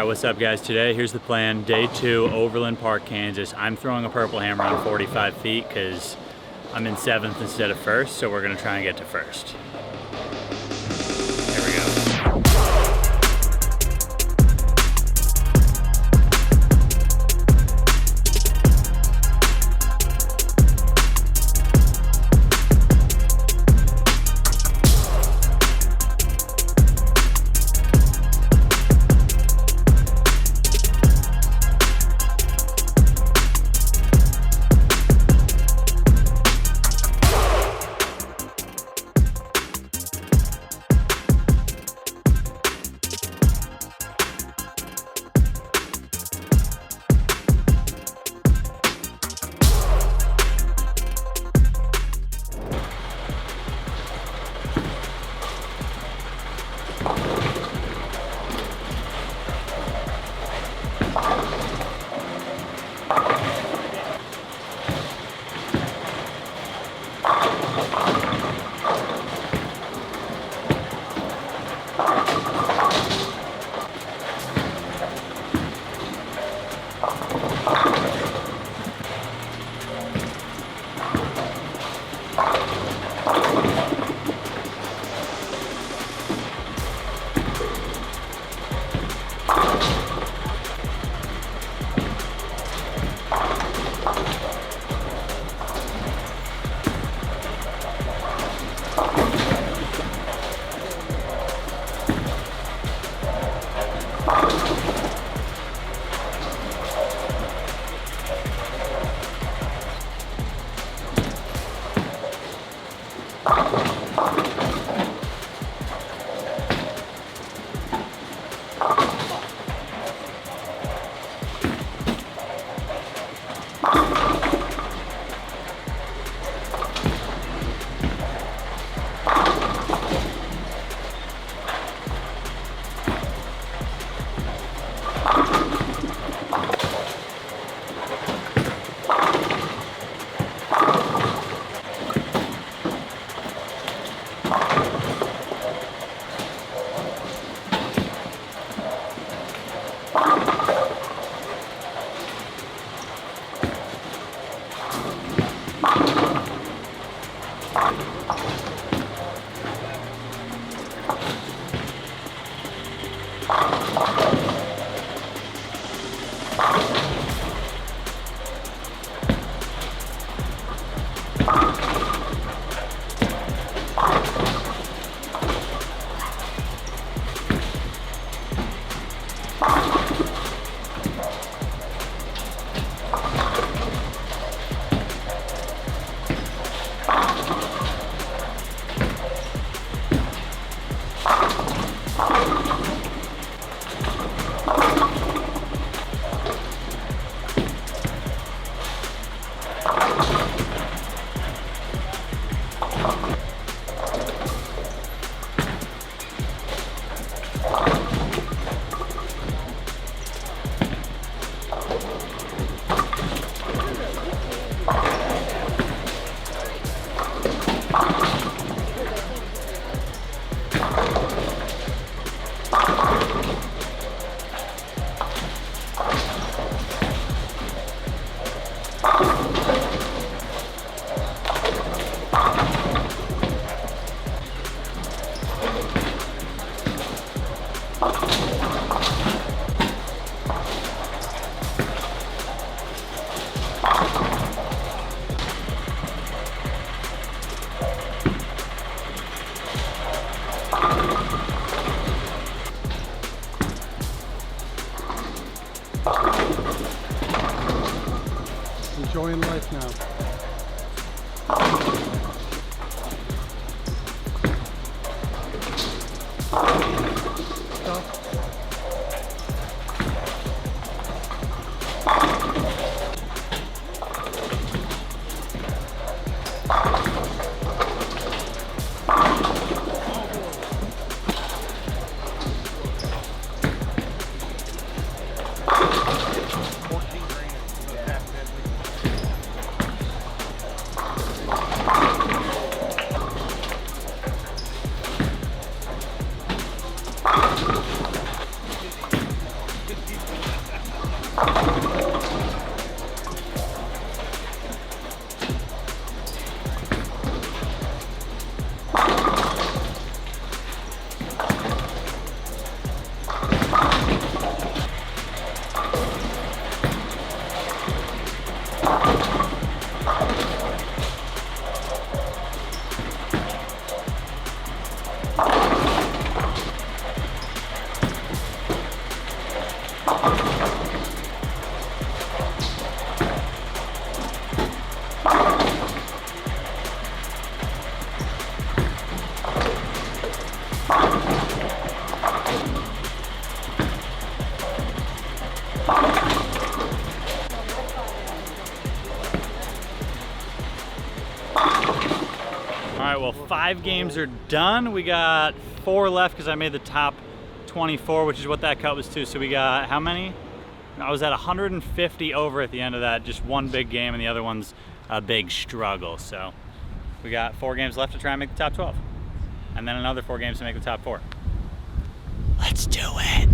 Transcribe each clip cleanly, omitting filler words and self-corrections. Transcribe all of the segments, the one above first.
Alright, what's up guys? Today, here's the plan. Day 2, Overland Park, Kansas. I'm throwing a purple hammer on 45 feet because I'm in 7th instead of 1st, so we're going to try and get to 1st. There we go. Enjoying life now. Stop. right, well, 5 games are done. We got 4 left because I made the top 24, which is what that cut was too. So we got how many? I was at 150 over at the end of that. Just one big game, and the other one's a big struggle. So we got 4 games left to try and make the top 12, and then another 4 games to make the top 4. Let's do it.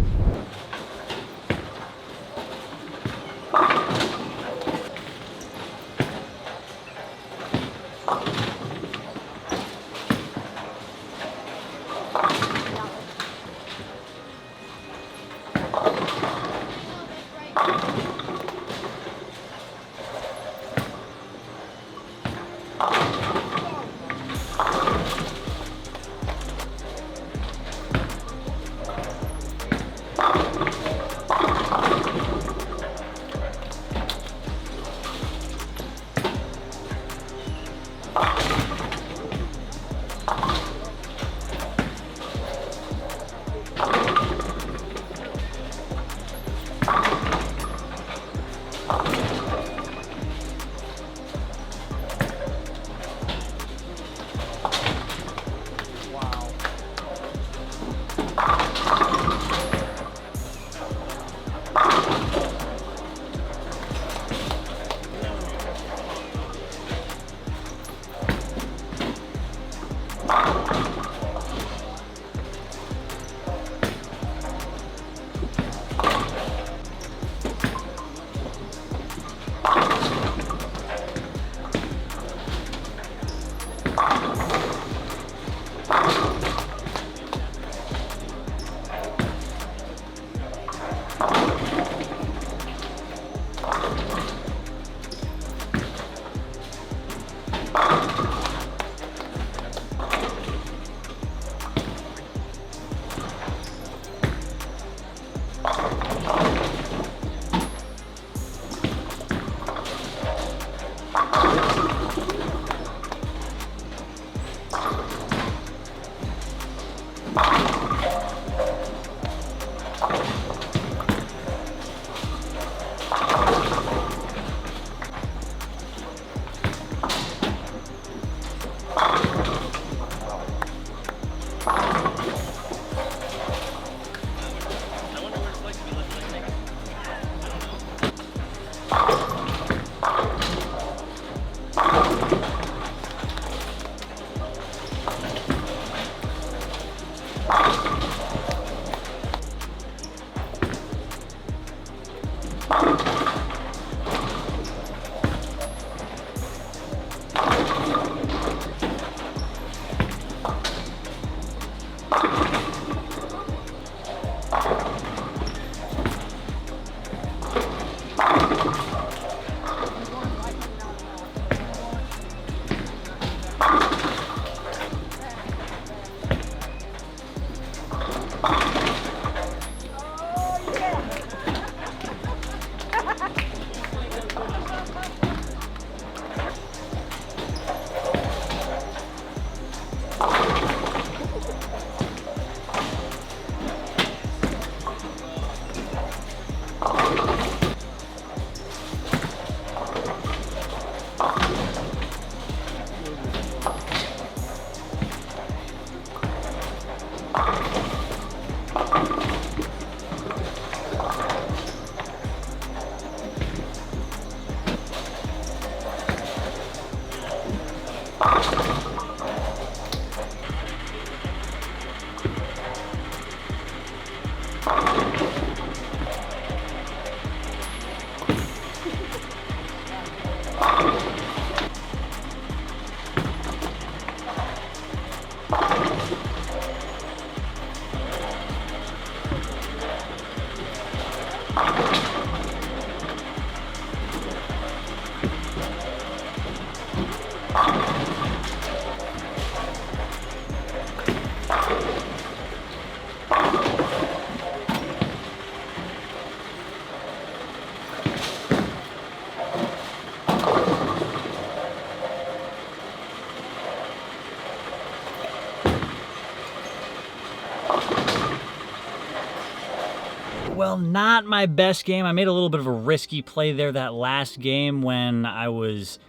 Well, not my best game. I made a little bit of a risky play there that last game when I was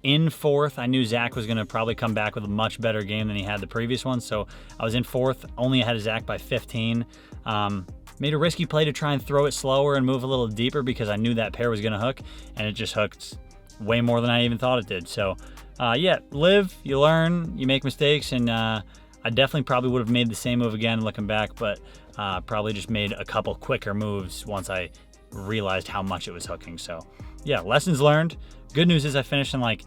in fourth. I knew Zach was going to probably come back with a much better game than he had the previous one, so I was in fourth, only ahead of Zach by 15. Made a risky play to try and throw it slower and move a little deeper because I knew that pair was going to hook, and it just hooked way more than I even thought it did. So, yeah, live, you learn, you make mistakes, and I definitely probably would have made the same move again looking back, but probably just made a couple quicker moves once I realized how much it was hooking. So, yeah, lessons learned. Good news is I finished in like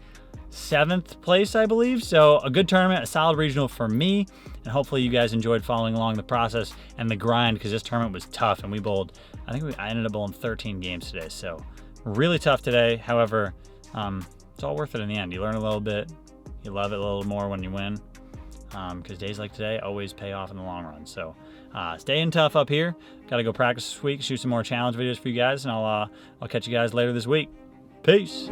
7th place, I believe. So a good tournament, a solid regional for me, and hopefully you guys enjoyed following along the process and the grind, because this tournament was tough, and we bowled, I ended up bowling 13 games today. So really tough today. However, it's all worth it in the end. You learn a little bit, you love it a little more when you win, because days like today always pay off in the long run. So staying tough up here. Got to go practice this week, shoot some more challenge videos for you guys, and I'll catch you guys later this week. Peace.